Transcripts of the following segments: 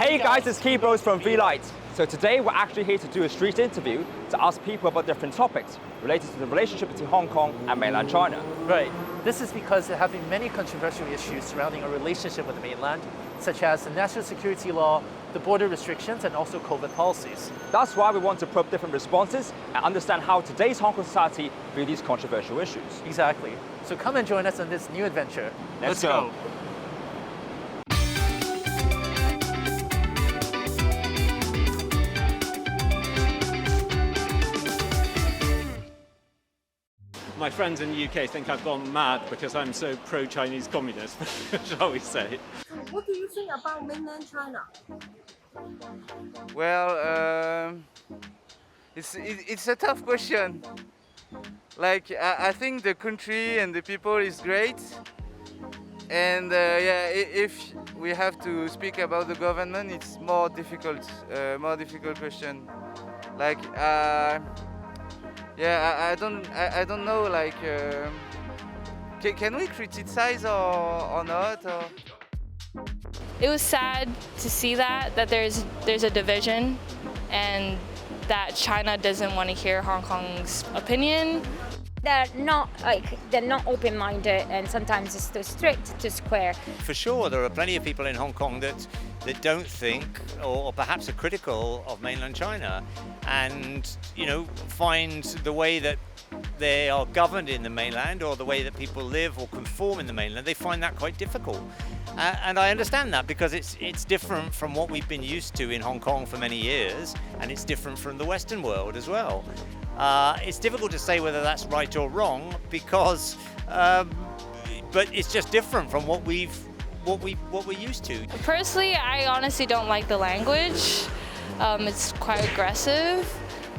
Hey guys, it's Keybros from Vlight. So today we're actually here to do a street interview to ask people about different topics related to the relationship between Hong Kong and mainland China. Right. This is because there have been many controversial issues surrounding our relationship with the mainland, such as the national security law, the border restrictions, and also COVID policies. That's why we want to probe different responses and understand how today's Hong Kong society view these controversial issues. Exactly. So come and join us on this new adventure. Let's go. My friends in the UK think I've gone mad because I'm so pro-Chinese communist, shall we say. So what do you think about mainland China? Well, it's a tough question. Like, I think the country and the people is great. And yeah, if we have to speak about the government, it's more difficult question. Like, yeah, I don't know. Like, can we criticize or not? Or? It was sad to see that there's a division, and that China doesn't want to hear Hong Kong's opinion. They're not open-minded, and sometimes it's too strict, too square. For sure, there are plenty of people in Hong Kong that don't think, or perhaps are critical of mainland China, and find the way that they are governed in the mainland, or the way that people live or conform in the mainland, they find that quite difficult. And I understand that because it's different from what we've been used to in Hong Kong for many years, and it's different from the Western world as well. It's difficult to say whether that's right or wrong because, but it's just different from what we're used to. Personally, I honestly don't like the language. It's quite aggressive,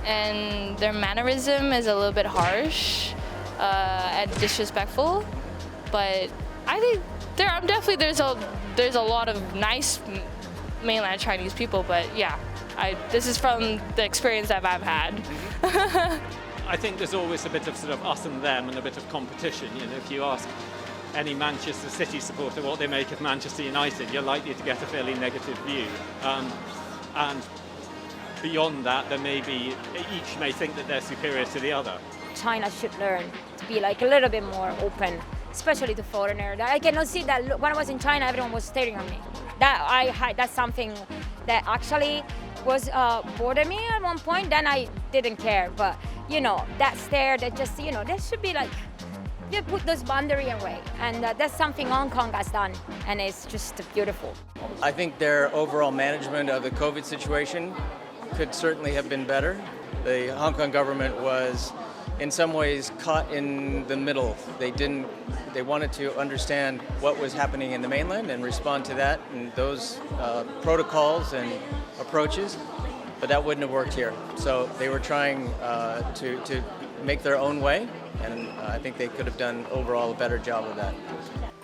and their mannerism is a little bit harsh and disrespectful. But I think there's a lot of nice mainland Chinese people. But yeah, this is from the experience that I've had. I think there's always a bit of sort of us and them and a bit of competition. If you ask any Manchester City supporter what they make of Manchester United, you're likely to get a fairly negative view. And beyond that, each may think that they're superior to the other. China should learn to be like a little bit more open, especially to foreigners. I cannot see that when I was in China, everyone was staring at me. That's something that actually was bothered me at one point. Then I didn't care, but that stare, that just there should be like, you put those boundaries away, and that's something Hong Kong has done, and it's just beautiful. I think their overall management of the COVID situation could certainly have been better. The Hong Kong government was in some ways caught in the middle. They wanted to understand what was happening in the mainland and respond to that and those protocols and approaches, but that wouldn't have worked here. So they were trying to make their own way, and I think they could have done overall a better job of that.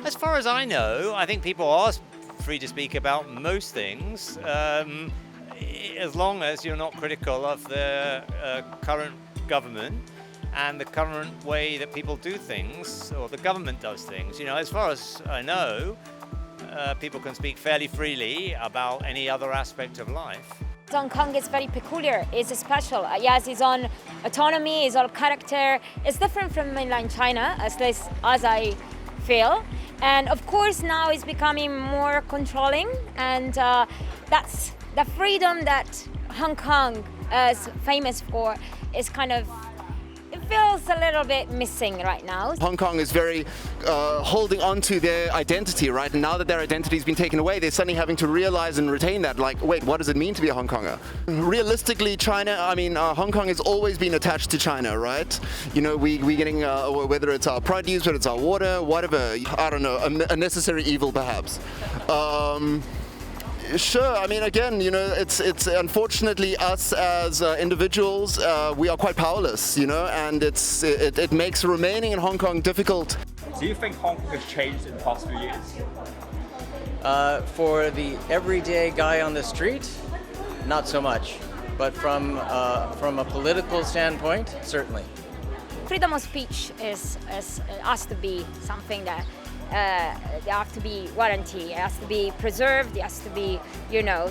As far as I know, I think people are free to speak about most things, as long as you're not critical of the current government and the current way that people do things, or the government does things. As far as I know, people can speak fairly freely about any other aspect of life. Hong Kong is very peculiar, it's special. Yes, its own autonomy, its own character. It's different from mainland China, as I feel. And of course now it's becoming more controlling, and that's the freedom that Hong Kong is famous for is it feels a little bit missing right now. Hong Kong is very holding on to their identity, right? And now that their identity has been taken away, they're suddenly having to realize and retain that, like, wait, what does it mean to be a Hong Konger? Realistically, Hong Kong has always been attached to China, right? We're getting, whether it's our produce, whether it's our water, whatever, I don't know, a necessary evil perhaps. Sure, again, it's unfortunately us as individuals, we are quite powerless, and it makes remaining in Hong Kong difficult. Do you think Hong Kong has changed in the past few years? For the everyday guy on the street, not so much, but from a political standpoint, certainly. Freedom of speech has to be something that they have to be warranty. It has to be preserved. It has to be,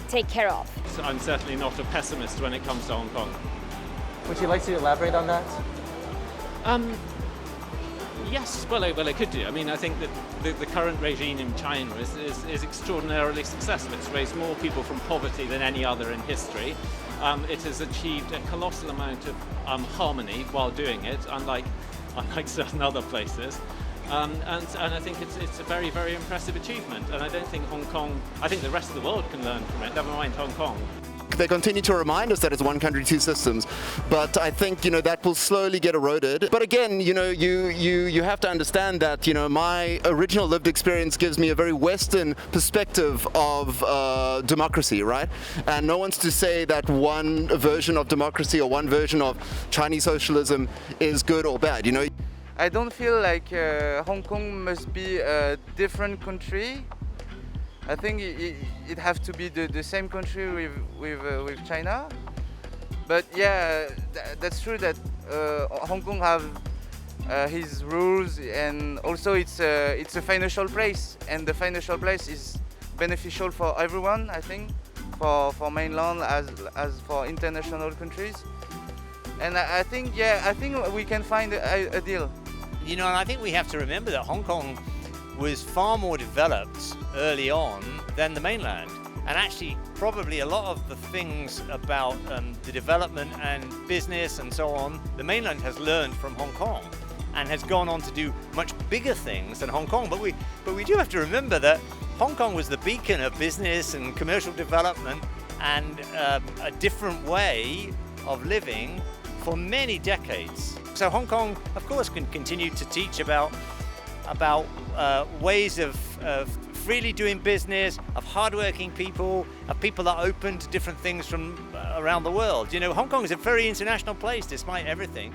take care of. So I'm certainly not a pessimist when it comes to Hong Kong. Would you like to elaborate on that? Yes, well, I could do. I mean, I think that the current regime in China is extraordinarily successful. It's raised more people from poverty than any other in history. It has achieved a colossal amount of harmony while doing it, unlike certain other places. And I think it's a very, very impressive achievement. And I don't think I think the rest of the world can learn from it, never mind Hong Kong. They continue to remind us that it's one country, two systems, but I think that will slowly get eroded. But again, you have to understand that my original lived experience gives me a very Western perspective of democracy, right? And no one's to say that one version of democracy or one version of Chinese socialism is good or bad. I don't feel like Hong Kong must be a different country. I think it has to be the same country with China. But yeah, that's true that Hong Kong have his rules, and also it's a financial place, and the financial place is beneficial for everyone. I think for mainland as for international countries. And I think we can find a deal. And I think we have to remember that Hong Kong was far more developed early on than the mainland. And actually, probably a lot of the things about the development and business and so on, the mainland has learned from Hong Kong and has gone on to do much bigger things than Hong Kong. But we do have to remember that Hong Kong was the beacon of business and commercial development and a different way of living for many decades. So Hong Kong, of course, can continue to teach about ways of freely doing business, of hardworking people, of people that are open to different things from around the world. Hong Kong is a very international place despite everything.